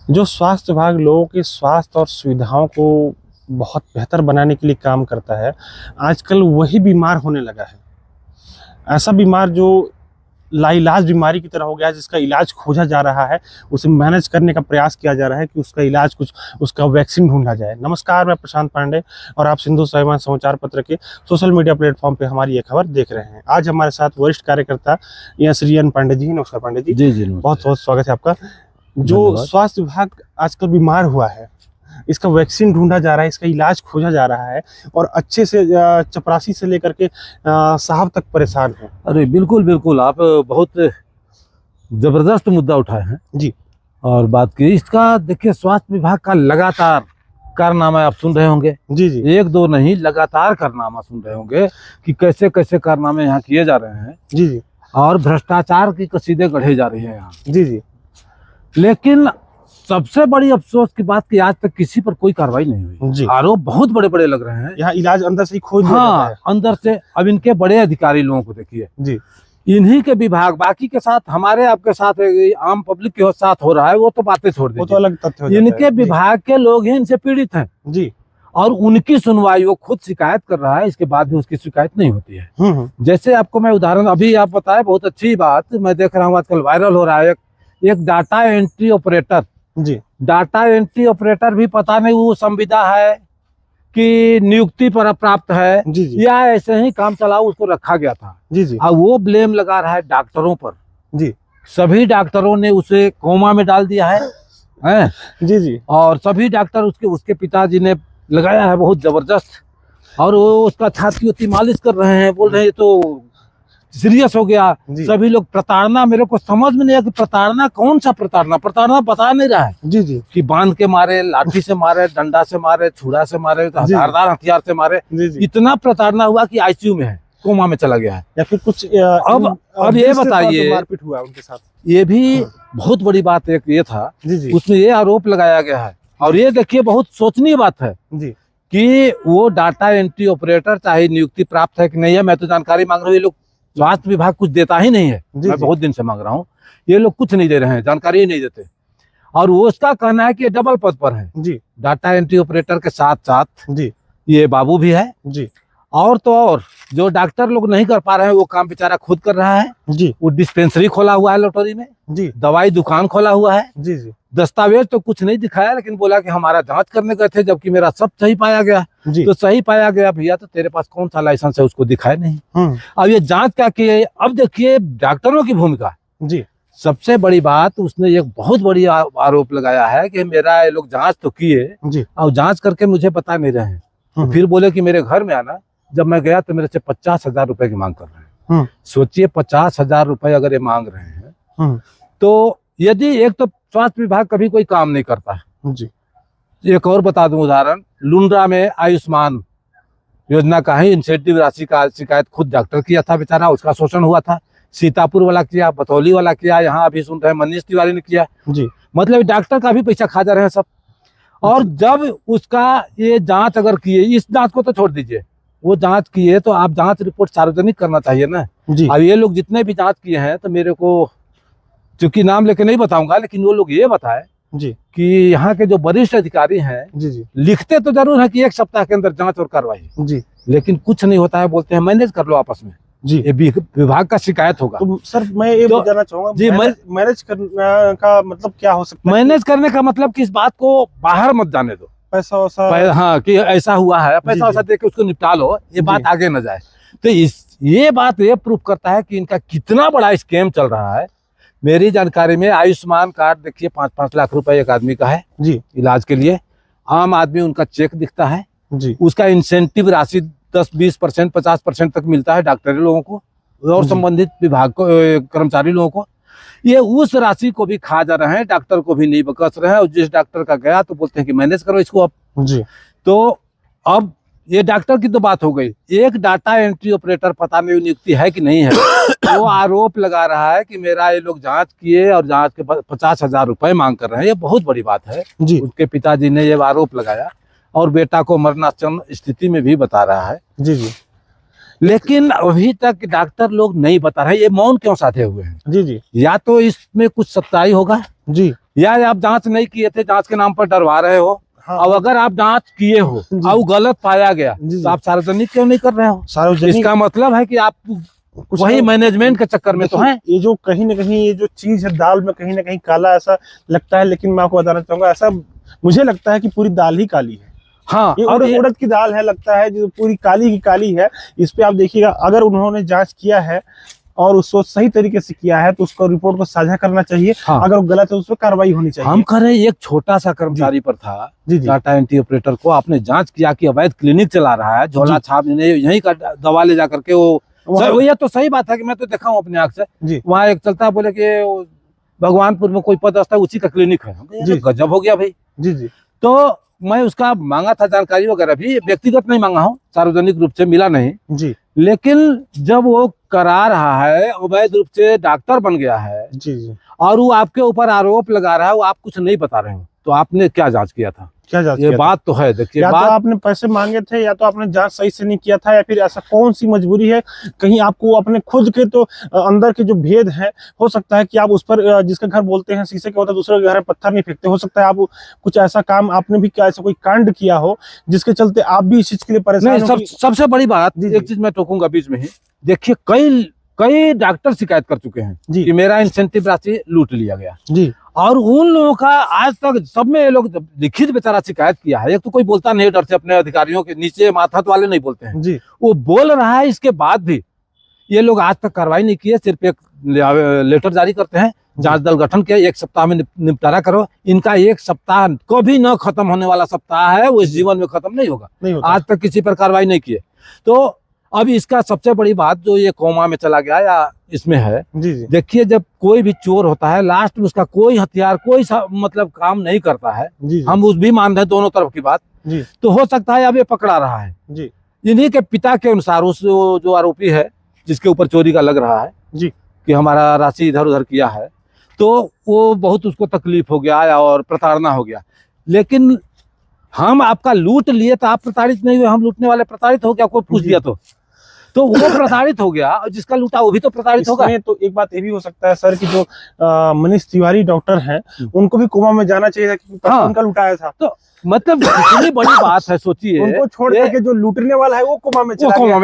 जो स्वास्थ्य विभाग लोगों के स्वास्थ्य और सुविधाओं को बहुत बेहतर बनाने के लिए काम करता है, आजकल वही बीमार होने लगा है। ऐसा बीमार जो लाइलाज बीमारी की तरह हो गया है, जिसका इलाज खोजा जा रहा है, उसे मैनेज करने का प्रयास किया जा रहा है कि उसका इलाज उसका वैक्सीन ढूंढा जाए। नमस्कार, मैं प्रशांत पांडे और आप सिंधु स्वाभिमान समाचार पत्र के सोशल मीडिया प्लेटफॉर्म पे हमारी ये खबर देख रहे हैं। आज हमारे साथ वरिष्ठ कार्यकर्ता श्री एन पांडे जी। नमस्कार पांडे जी। जी जी, बहुत बहुत स्वागत है आपका। जो स्वास्थ्य विभाग आजकल बीमार हुआ है, इसका वैक्सीन ढूंढा जा रहा है, इसका इलाज खोजा जा रहा है और अच्छे से चपरासी से लेकर के साहब तक परेशान है। अरे बिल्कुल बिल्कुल, आप बहुत जबरदस्त मुद्दा उठाए हैं जी। और बात की इसका। देखिए, स्वास्थ्य विभाग का लगातार कारनामा आप सुन रहे होंगे। जी जी, एक दो नहीं, लगातार कारनामा सुन रहे होंगे कि कैसे कैसे कारनामे यहाँ किए जा रहे हैं। जी जी, और भ्रष्टाचार की कसीदे गढ़े जा रही है यहाँ। जी जी, लेकिन सबसे बड़ी अफसोस की बात कि आज तक किसी पर कोई कार्रवाई नहीं हुई। आरोप बहुत बड़े बड़े लग रहे हैं। यहाँ इलाज अंदर से ही खोज लिया जाता है। अंदर से। अब इनके बड़े अधिकारी लोगों को देखिए जी, इन्हीं के विभाग, बाकी के साथ हमारे आपके साथ आम पब्लिक के साथ हो रहा है, वो तो बातें छोड़ दीजिए, वो तो अलग तथ्य हो जाता है। इनके विभाग के लोग ही इनसे पीड़ित हैं जी। और उनकी सुनवाई, वो खुद शिकायत कर रहा है, इसके बाद भी उसकी शिकायत नहीं होती है। जैसे आपको मैं उदाहरण अभी आप बताए, बहुत अच्छी बात मैं देख रहा हूँ आजकल वायरल हो रहा है। एक डाटा एंट्री ऑपरेटर, जी, डाटा एंट्री ऑपरेटर भी पता नहीं वो संविदा है कि नियुक्ति पर प्राप्त है, जी जी, या ऐसे ही काम चलाओ उसको रखा गया था। जी जी, अब वो ब्लेम लगा रहा है डॉक्टरों पर। जी, सभी डॉक्टरों ने उसे कोमा में डाल दिया है, हैं? जी जी, और सभी डॉक्टर उसके पिताजी ने लगाया है बहुत जबरदस्त, और वो उसका छाती मालिश कर रहे हैं, बोल रहे हैं ये तो सीरियस हो गया। सभी लोग प्रताड़ना, मेरे को समझ में नहीं आया कि प्रताड़ना कौन सा प्रताड़ना बता नहीं रहा है। जी जी, कि बांध के मारे, लाठी से मारे, डंडा से मारे, छुरा से मारे, हथियारदार हथियार से मारे। जी जी, इतना प्रताड़ना हुआ कि आईसीयू में है, कोमा में चला गया है। या फिर कुछ अब ये बताइए, मारपीट हुआ उनके साथ। ये भी बहुत बड़ी बात एक ये था। जी जी, उसमें ये आरोप लगाया गया है, और ये देखिए बहुत सोचनीय बात है जी, कि वो डाटा एंट्री ऑपरेटर चाहे नियुक्ति प्राप्त है कि नहीं है, मैं तो जानकारी मांग रहा हूँ। ये लोग, स्वास्थ्य विभाग कुछ देता ही नहीं है। मैं बहुत दिन से मांग रहा हूँ, ये लोग कुछ नहीं दे रहे हैं, जानकारी ही नहीं देते। और वो उसका कहना है कि ये डबल पद पर है। जी, डाटा एंट्री ऑपरेटर के साथ साथ जी, ये बाबू भी है। जी, और तो और जो डॉक्टर लोग नहीं कर पा रहे हैं, वो काम बेचारा खुद कर रहा है। जी, वो डिस्पेंसरी खोला हुआ है लटोरी में, जी, दवाई दुकान खोला हुआ है। जी, जी, दस्तावेज तो कुछ नहीं दिखाया, लेकिन बोला कि हमारा जांच करने गए थे, जबकि मेरा सब सही पाया गया। तो सही पाया गया भैया, तो तेरे पास कौन सा लाइसेंस है, उसको दिखाए नहीं। अब ये जांच क्या किए। अब देखिए डॉक्टरों की भूमिका। जी, सबसे बड़ी बात, उसने एक बहुत बड़ी आरोप लगाया है कि मेरा ये लोग जांच तो किए और जांच करके मुझे बता नहीं रहे हैं। तो फिर बोले कि मेरे घर में आना। जब मैं गया तो मेरे से 50,000 रुपए की मांग कर रहे हैं। सोचिए, 50,000 रुपए अगर ये मांग रहे हैं, तो यदि एक तो स्वास्थ्य विभाग कभी कोई काम नहीं करता है। जी, एक और बता दूं उदाहरण, लुंड्रा में आयुष्मान योजना का ही इंसेंटिव राशि का शिकायत खुद डॉक्टर किया था, बेचारा उसका शोषण हुआ था। सीतापुर वाला किया, बतौली वाला किया, यहाँ अभी सुन रहे हैं मनीष तिवारी ने किया। जी, मतलब डॉक्टर का भी पैसा खा जा रहे हैं सब। और जब उसका ये जांच अगर किए, इस जांच को तो छोड़ दीजिए, वो जांच किए तो आप जांच रिपोर्ट सार्वजनिक करना चाहिए ना। जी, अब ये लोग जितने भी जांच किए हैं, तो मेरे को चूंकि नाम लेके नहीं बताऊंगा, लेकिन वो लोग ये बताए जी कि यहाँ के जो वरिष्ठ अधिकारी हैं, जी जी, लिखते तो जरूर है कि 1 सप्ताह के अंदर जांच और कार्रवाई, जी, लेकिन कुछ नहीं होता है। बोलते हैं मैनेज कर लो आपस में। जी, ये विभाग का शिकायत होगा। तो सर मैं ये बताना चाहूंगा जी, मैनेज करने का मतलब क्या हो सकता है? मैनेज करने का मतलब कि इस बात को बाहर मत जाने दो, पैसा वैसा, हाँ, कि ऐसा हुआ है, पैसा वैसा दे के उसको निपटा लो, ये बात आगे न जाए। तो ये बात ये प्रूफ करता है कि इनका कितना बड़ा स्कैम चल रहा है। मेरी जानकारी में आयुष्मान कार्ड देखिए 5-5 लाख रुपए एक आदमी का है जी, इलाज के लिए। आम आदमी उनका चेक दिखता है जी, उसका इंसेंटिव राशि 10-20%, 50% तक मिलता है डॉक्टरी लोगों को और संबंधित विभाग को, कर्मचारी लोगों को। ये उस राशि को भी खा जा रहे हैं, डॉक्टर को भी नहीं बकस रहे हैं। और जिस डॉक्टर का गया तो बोलते हैं कि मैनेज करो इसको अब जी। तो अब ये डॉक्टर की तो बात हो गई, एक डाटा एंट्री ऑपरेटर पता नहीं नियुक्ति है कि नहीं है, वो आरोप लगा रहा है कि मेरा ये लोग जांच किए और जांच के 50,000 रुपए मांग कर रहे हैं। ये बहुत बड़ी बात है जी। उनके पिताजी ने ये आरोप लगाया और बेटा को मरणासन्न स्थिति में भी बता रहा है जी जी। लेकिन अभी तक डॉक्टर लोग नहीं बता रहे, ये मौन क्यों साधे हुए हैं जी जी। या तो इसमें कुछ सच्चाई होगा जी, या आप जांच नहीं किए थे, जांच के नाम पर डरवा रहे हो। हाँ। और अगर आप जांच किए हो और गलत पाया गया तो आप सार्वजनिक क्यों नहीं कर रहे हो? सार्वजनिक इसका मतलब है कि आप वही मैनेजमेंट के चक्कर में तो हैं। ये जो कहीं ना कहीं ये जो चीज है दाल में कहीं ना कहीं काला ऐसा लगता है, लेकिन मैं आपको बताना चाहूंगा ऐसा मुझे लगता है कि पूरी दाल ही काली है। हाँ, ये उड़द की दाल है, लगता है जो पूरी काली की काली है। इस पे आप देखिएगा, अगर उन्होंने जांच किया है और उसको सही तरीके से किया है तो उसको रिपोर्ट को साझा करना चाहिए। हाँ। अगर वो गलत है उस पर कार्रवाई होनी चाहिए। हम कह रहे हैं एक छोटा सा कर्मचारी पर था, डाटा एंट्री ऑपरेटर को आपने जांच किया कि अवैध क्लिनिक चला रहा है, झोला छाप यहीं का दवा ले जा करके वो ये तो सही बात है कि मैं तो देखा हूँ अपने आंख से। वहाँ एक चलता बोले कि भगवानपुर में कोई पदस्थ है उसी का क्लिनिक है। गजब हो गया भाई। जी। तो मैं उसका मांगा था जानकारी वगैरह भी, व्यक्तिगत नहीं मांगा हूँ, सार्वजनिक रूप से मिला नहीं जी। लेकिन जब वो करा रहा है, अवैध रूप से डॉक्टर बन गया है जी और वो आपके ऊपर आरोप लगा रहा है, वो आप कुछ नहीं बता रहे हो, तो आपने क्या जांच किया था? क्या जांच ये बात तो है। देखिए, या तो आपने पैसे मांगे थे, या तो आपने जांच सही से नहीं किया था, या फिर ऐसा कौन सी मजबूरी है? कहीं आपको अपने खुद के तो अंदर के जो भेद है, हो सकता है कि आप उस पर जिसका घर बोलते हैं शीशे के होता है, दूसरे के घर में पत्थर नहीं फेंकते। हो सकता है आप कुछ ऐसा काम आपने भी क्या ऐसा कोई कांड किया हो जिसके चलते आप भी इस चीज के लिए परेशान हो। सबसे बड़ी बात एक चीज मैं टोकूंगा बीच में ही, देखिए कई डॉक्टर शिकायत कर चुके हैं कि मेरा इंसेंटिव राशि लूट लिया गया जी। और उन लोगों का आज तक सब में ये लोग लिखित बेचारा शिकायत किया है। एक तो कोई बोलता नहीं डर से, अपने अधिकारियों के नीचे माथात वाले नहीं बोलते हैं जी। वो बोल रहा है, इसके बाद भी ये लोग आज तक कार्रवाई नहीं किए, सिर्फ एक लेटर जारी करते हैं, जांच दल गठन किया, 1 सप्ताह में निपटारा करो। इनका 1 सप्ताह कभी न खत्म होने वाला सप्ताह है, वो इस जीवन में खत्म नहीं होगा। आज तक किसी पर कार्रवाई नहीं किए। तो अब इसका सबसे बड़ी बात जो ये कोमा में चला गया या इसमें है जी। देखिए, जब कोई भी चोर होता है लास्ट में उसका कोई हथियार कोई मतलब काम नहीं करता है जी। हम उस भी मान रहे हैं दोनों तरफ की बात जी। तो हो सकता है अब ये पकड़ा रहा है जी। इन्हीं के पिता के अनुसार उस जो आरोपी है जिसके ऊपर चोरी का लग रहा है जी कि हमारा राशि इधर उधर किया है, तो वो बहुत उसको तकलीफ हो गया और प्रताड़ना हो गया। लेकिन हम आपका लूट लिए तो आप प्रताड़ित नहीं हुए, हम लूटने वाले प्रताड़ित हो गया। कोई पूछ दिया तो वो प्रताड़ित हो गया, और जिसका लूटा वो भी तो प्रताड़ित होगा। तो एक बात ये भी हो सकता है सर कि जो मनीष तिवारी डॉक्टर हैं उनको भी कोमा में जाना चाहिए था, क्योंकि उनका लुटाया था। तो मतलब कितनी बड़ी बात है, सोचिए। उनको छोड़ करके जो लूटने वाला है वो कोमा में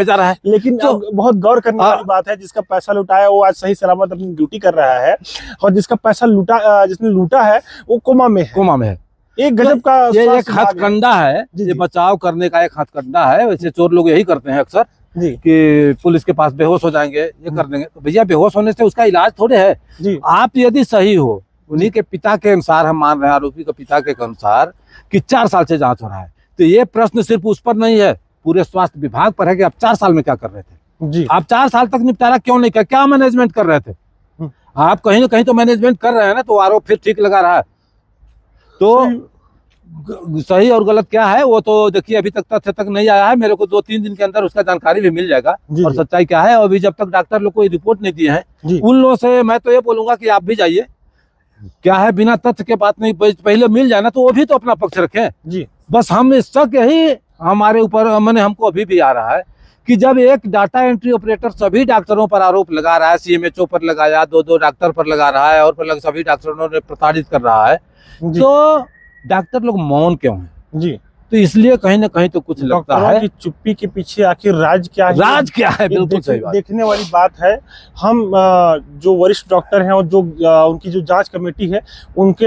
जा रहा है। लेकिन तो बहुत गौर करने वाली बात है, जिसका पैसा लुटाया वो आज सही सलामत अपनी ड्यूटी कर रहा है, और जिसका पैसा जिसने लूटा है वो कोमा में है। एक गजब का ये एक हथकंडा है, ये बचाव करने का एक हथकंडा है। वैसे चोर लोग यही करते हैं अक्सर कि पुलिस के पास बेहोश हो जाएंगे, ये कर देंगे। तो भैया बेहोश होने से उसका इलाज थोड़े है जी। आप यदि सही हो, उन्हीं के पिता के अनुसार हम मान रहे हैं, आरोपी के पिता के अनुसार कि 4 साल से जांच हो रहा है, तो ये प्रश्न सिर्फ उस पर नहीं है, पूरे स्वास्थ्य विभाग पर है कि आप 4 साल में क्या कर रहे थे जी। आप 4 साल तक निपटारा क्यों नहीं किया? क्या मैनेजमेंट कर रहे थे आप? कहीं ना कहीं तो मैनेजमेंट कर रहे हैं ना, तो आरोप फिर ठीक लगा रहा है। तो सही और गलत क्या है वो तो देखिए अभी तक तथ्य तक नहीं आया है। मेरे को 2-3 दिन के अंदर उसका जानकारी भी मिल जाएगा और सच्चाई क्या है। अभी जब तक डॉक्टर लोग को रिपोर्ट नहीं दिए हैं, उन लोगों से मैं तो ये बोलूंगा कि आप भी जाइए। क्या है, बिना तथ्य के बात नहीं, पहले मिल जाए ना तो वो भी तो अपना पक्ष रखें जी। बस हम शक यही हमारे ऊपर मैंने हमको अभी भी आ रहा है कि जब एक डाटा एंट्री ऑपरेटर सभी डॉक्टरों पर आरोप लगा रहा है, सीएमएचओ पर लगाया, 2 डॉक्टर पर लगा रहा है, और सभी डॉक्टरों ने प्रताड़ित कर रहा है, तो डॉक्टर लोग मौन क्यों हैं जी? तो इसलिए कहीं ना कहीं तो कुछ लगता है कि चुप्पी के पीछे आखिर राज क्या है? बिल्कुल सही बात। देखने वाली बात है। हम जो वरिष्ठ डॉक्टर हैं और जो उनकी जो जांच कमेटी है, उनके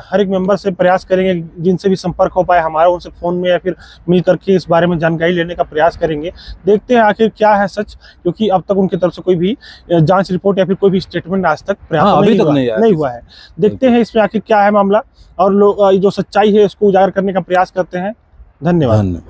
हर एक मेंबर से प्रयास करेंगे, जिनसे भी संपर्क हो पाए हमारा, उनसे फोन में या फिर मिल करके इस बारे में जानकारी लेने का प्रयास करेंगे। देखते हैं आखिर क्या है सच, क्योंकि अब तक उनकी तरफ से कोई भी जाँच रिपोर्ट या फिर कोई भी स्टेटमेंट आज तक प्राप्त नहीं हुआ है। देखते हैं इसमें आखिर क्या है मामला, और लोग जो सच्चाई है उसको उजागर करने का प्रयास करते हैं। धन्यवाद।